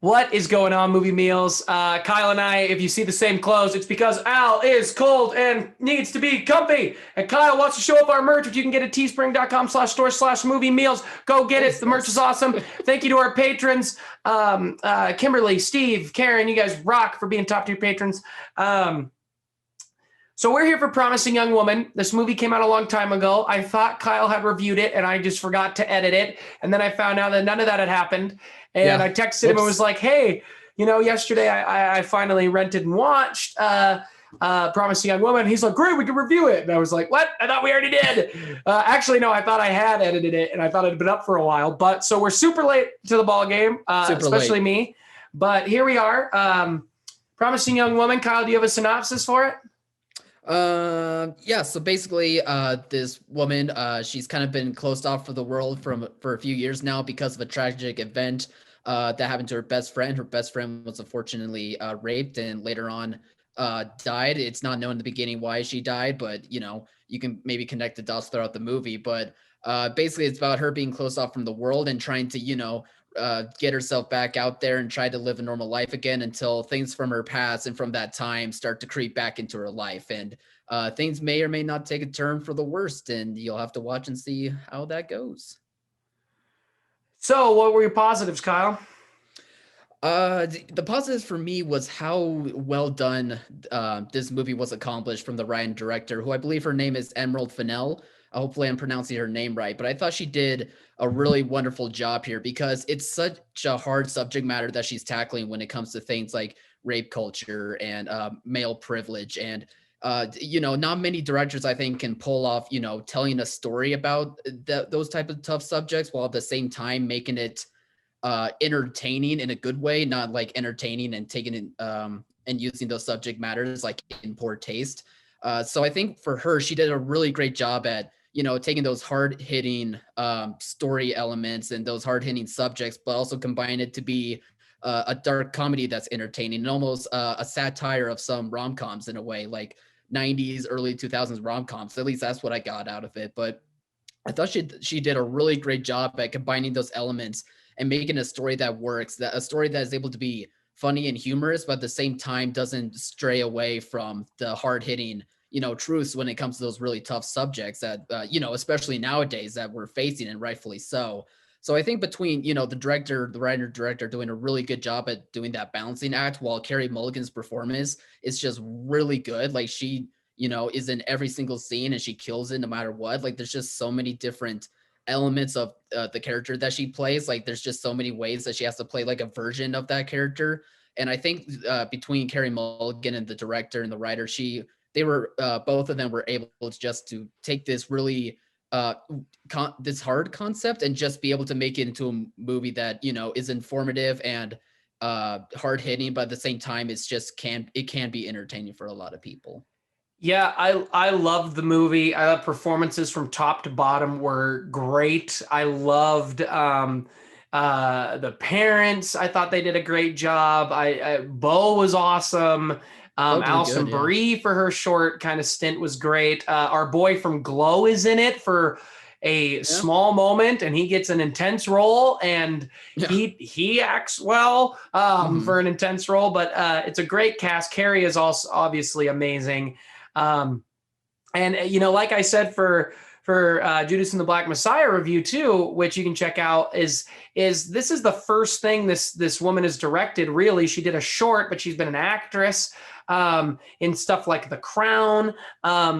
What is going on, Movie Meals? Kyle and I, if you see the same clothes, it's because Al is cold and needs to be comfy. And Kyle wants to show up our merch, which you can get at teespring.com/store/movie meals. Go get it. The merch is awesome. Thank you to our patrons. Kimberly, Steve, Karen, you guys rock for being top tier patrons. So we're here for Promising Young Woman. This movie came out a long time ago. I thought Kyle had reviewed it and I just forgot to edit it. And then I found out that none of that had happened. And I texted him and was like, hey, yesterday I finally rented and watched Promising Young Woman. He's like, great, we can review it. And I was like, what? I thought we already did. Actually, no, I thought I had edited it and I thought it had been up for a while. But so we're super late to the ball game, especially me. But here we are. Promising Young Woman. Kyle, do you have a synopsis for it? So basically this woman, she's kind of been closed off for the world for a few years now because of a tragic event that happened to her best friend. Her best friend was unfortunately raped and later on died. It's not known in the beginning why she died, but you can maybe connect the dots throughout the movie. But basically it's about her being closed off from the world and trying to get herself back out there and try to live a normal life again until things from her past and from that time start to creep back into her life. And things may or may not take a turn for the worst, and you'll have to watch and see how that goes. So what were your positives, Kyle? The positives for me was how well done this movie was accomplished from the writer and director, who I believe her name is Emerald Fennell. Hopefully I'm pronouncing her name right, but I thought she did a really wonderful job here because it's such a hard subject matter that she's tackling when it comes to things like rape culture and male privilege. And, not many directors, I think, can pull off, telling a story about those type of tough subjects while at the same time making it entertaining in a good way, not like entertaining and taking it and using those subject matters like in poor taste. So I think for her, she did a really great job at taking those hard-hitting story elements and those hard-hitting subjects, but also combine it to be a dark comedy that's entertaining and almost a satire of some rom-coms in a way, like 90s, early 2000s rom-coms. At least that's what I got out of it. But I thought she did a really great job at combining those elements and making a story that works, that a story that is able to be funny and humorous, but at the same time doesn't stray away from the hard-hitting truths when it comes to those really tough subjects that, especially nowadays that we're facing, and rightfully so. So I think between, the writer-director doing a really good job at doing that balancing act, while Carey Mulligan's performance is just really good. Like she, is in every single scene and she kills it no matter what. Like there's just so many different elements of the character that she plays. Like there's just so many ways that she has to play like a version of that character. And I think between Carey Mulligan and the director and the writer, they were both of them were able to take this really this hard concept and just be able to make it into a movie that is informative and hard hitting, but at the same time it can be entertaining for a lot of people. Yeah, I loved the movie. I thought performances from top to bottom were great. I loved the parents. I thought they did a great job. Bo was awesome. Alison Brie for her short kind of stint was great. Our boy from Glow is in it for a small moment, and he gets an intense role, and he acts well for an intense role. But it's a great cast. Carrie is also obviously amazing, and like I said for Judas and the Black Messiah review too, which you can check out, is this is the first thing this woman has directed. Really, she did a short, but she's been an actress in stuff like The Crown.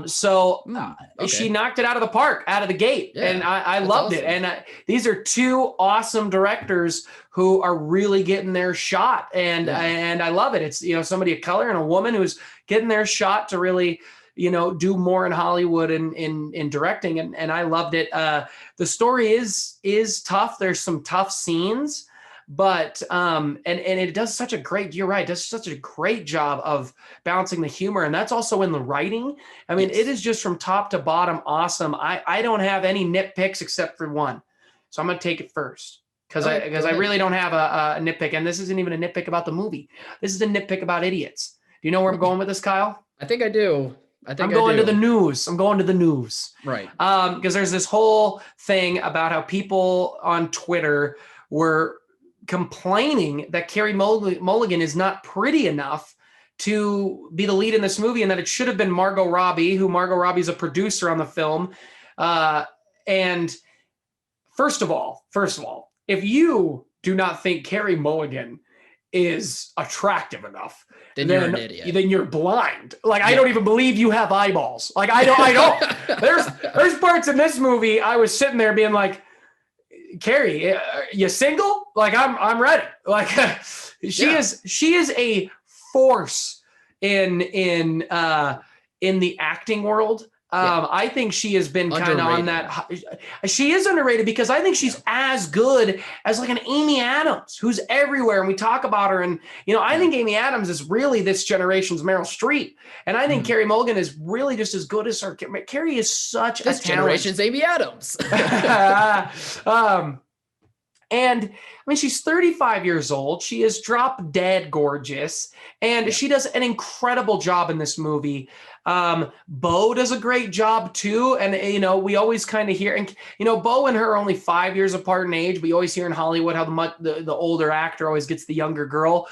She knocked it out of the park, out of the gate, and I loved it. And these are two awesome directors who are really getting their shot, and I love it. It's somebody of color and a woman who's getting their shot to really do more in Hollywood and in directing. And I loved it. The story is tough. There's some tough scenes, but and it does such a great, you're right, does such a great job of balancing the humor. And that's also in the writing. I mean, it is just from top to bottom awesome. I don't have any nitpicks except for one. So I'm going to take it first because I really don't have a nitpick. And this isn't even a nitpick about the movie. This is a nitpick about idiots. Do you know where I'm going with this, Kyle? I think I do. I'm going to the news. Right. Because there's this whole thing about how people on Twitter were complaining that Carey Mulligan is not pretty enough to be the lead in this movie, and that it should have been Margot Robbie, who Margot Robbie is a producer on the film. And first of all, if you do not think Carey Mulligan is attractive enough, then you're an idiot. Then you're blind. Like, I don't even believe you have eyeballs. Like, I don't. There's parts in this movie I was sitting there being like, Carey, you single? Like, I'm ready. Like, she is a force in the acting world. I think she has been kind of on that. She is underrated because I think she's as good as like an Amy Adams, who's everywhere. And we talk about her. And, I think Amy Adams is really this generation's Meryl Streep. And I think Carey Mulligan is really just as good as her. Carey is such this a talent. Generation's Amy Adams. And I mean, she's 35 years old. She is drop dead gorgeous. And she does an incredible job in this movie. Bo does a great job too. And, we always kind of hear, and, Bo and her are only 5 years apart in age. We always hear in Hollywood how the older actor always gets the younger girl,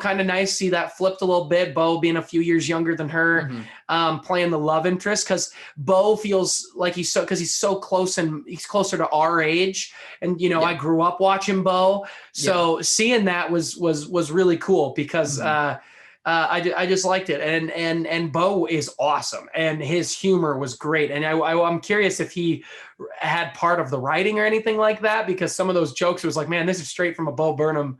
kind of nice to see that flipped a little bit. Bo being a few years younger than her, playing the love interest. Cause Bo feels like he's so close and he's closer to our age. And, I grew up watching Bo. So seeing that was really cool because, I just liked it, and Bo is awesome, and his humor was great, and I'm curious if he had part of the writing or anything like that, because some of those jokes was like, man, this is straight from a Bo Burnham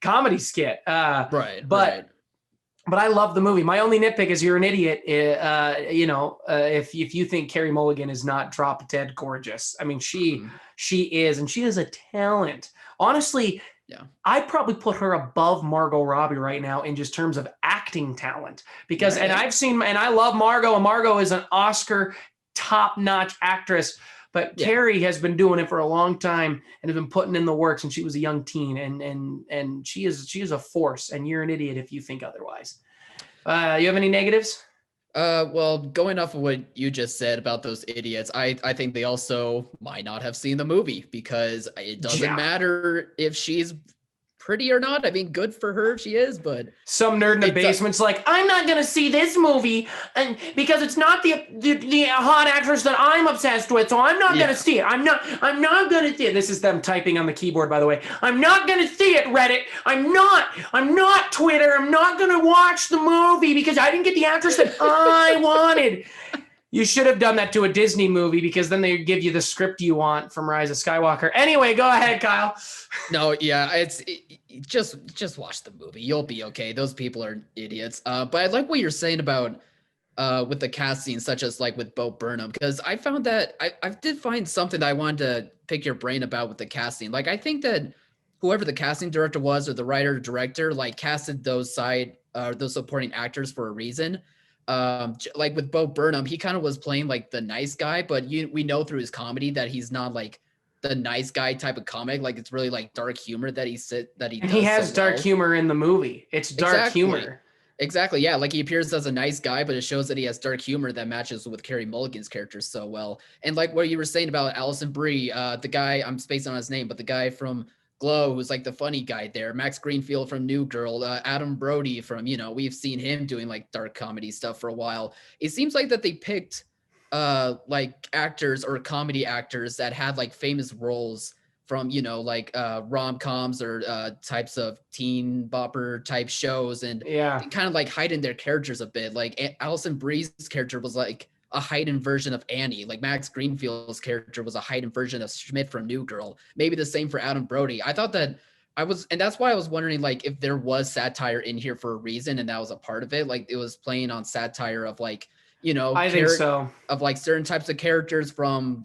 comedy skit. But I love the movie. My only nitpick is you're an idiot. If you think Carey Mulligan is not drop dead gorgeous, I mean she is, and she is a talent. Honestly. Yeah, I'd probably put her above Margot Robbie right now in just terms of acting talent because, and I love Margot, and Margot is an Oscar top-notch actress, but Carey has been doing it for a long time and has been putting in the work since she was a young teen, and she is a force, and you're an idiot if you think otherwise. You have any negatives? Well, going off of what you just said about those idiots, I think they also might not have seen the movie because it doesn't matter if she's pretty or not. I mean, good for her if she is, but some nerd in the basement's like, I'm not going to see this movie and because it's not the hot actress that I'm obsessed with, so I'm not going to see it. I'm not going to see it. This is them typing on the keyboard, by the way. I'm not going to see it, Reddit. I'm not Twitter. I'm not going to watch the movie because I didn't get the actress that I wanted. You should have done that to a Disney movie because then they give you the script you want from Rise of Skywalker. Anyway, go ahead, Kyle. No, just watch the movie. You'll be okay. Those people are idiots. But I like what you're saying about with the casting, such as like with Bo Burnham, because I found that I did find something that I wanted to pick your brain about with the casting. Like, I think that whoever the casting director was or the writer director, like, casted those supporting actors for a reason. Like with Bo Burnham, he kind of was playing like the nice guy, but we know through his comedy that he's not like the nice guy type of comic. Like, it's really like dark humor that he has dark humor in the movie. It's dark humor. Exactly. Yeah. Like, he appears as a nice guy, but it shows that he has dark humor that matches with Carey Mulligan's character so well. And like what you were saying about Alison Brie, the guy, I'm spacing on his name, but the guy from Glow, who's like the funny guy there, Max Greenfield from New Girl, Adam Brody from, we've seen him doing like dark comedy stuff for a while. It seems like that they picked like actors or comedy actors that had like famous roles from, like rom-coms or types of teen bopper type shows, and kind of like heighten their characters a bit. Like Alison Brie's character was like a heightened version of Annie. Like, Max Greenfield's character was a heightened version of Schmidt from New Girl. Maybe the same for Adam Brody. I thought that and that's why I was wondering, like, if there was satire in here for a reason, and that was a part of it. Like, it was playing on satire of like, I think so. Of like certain types of characters from,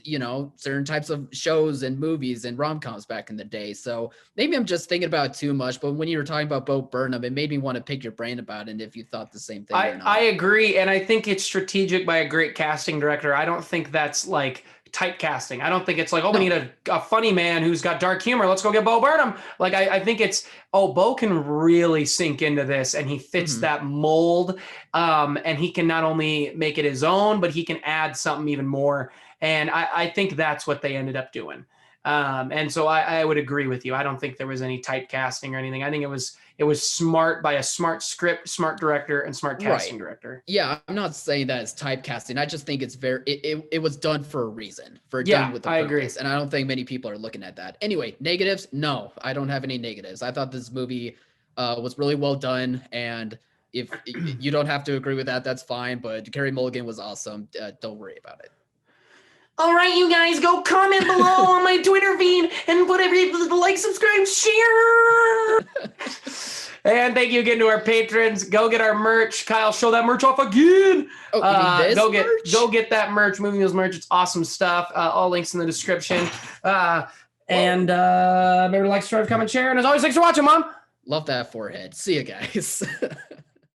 certain types of shows and movies and rom-coms back in the day. So maybe I'm just thinking about it too much, but when you were talking about Bo Burnham, it made me want to pick your brain about it, and if you thought the same thing or not. I agree, and I think it's strategic by a great casting director. I don't think that's like typecasting. I don't think it's like, we need a funny man who's got dark humor. Let's go get Bo Burnham. Like, I think it's, Bo can really sink into this, and he fits that mold. And he can not only make it his own, but he can add something even more. And I think that's what they ended up doing. And so I would agree with you. I don't think there was any typecasting or anything. I think it was smart by a smart script, smart director, and smart casting director. Yeah, I'm not saying that it's typecasting. I just think it's it was done for a reason, done with a purpose. Agree. And I don't think many people are looking at that. Anyway, negatives? No, I don't have any negatives. I thought this movie was really well done, and if you don't have to agree with that, that's fine. But Carey Mulligan was awesome. Don't worry about it. All right, you guys, go comment below on my Twitter feed and put every like, subscribe, share. And thank you again to our patrons. Go get our merch. Kyle, show that merch off again. Oh, you mean this go get that merch, Movie Meals merch. It's awesome stuff. All links in the description. And remember to like, subscribe, comment, share. And as always, thanks for watching, Mom. Love that forehead. See you guys.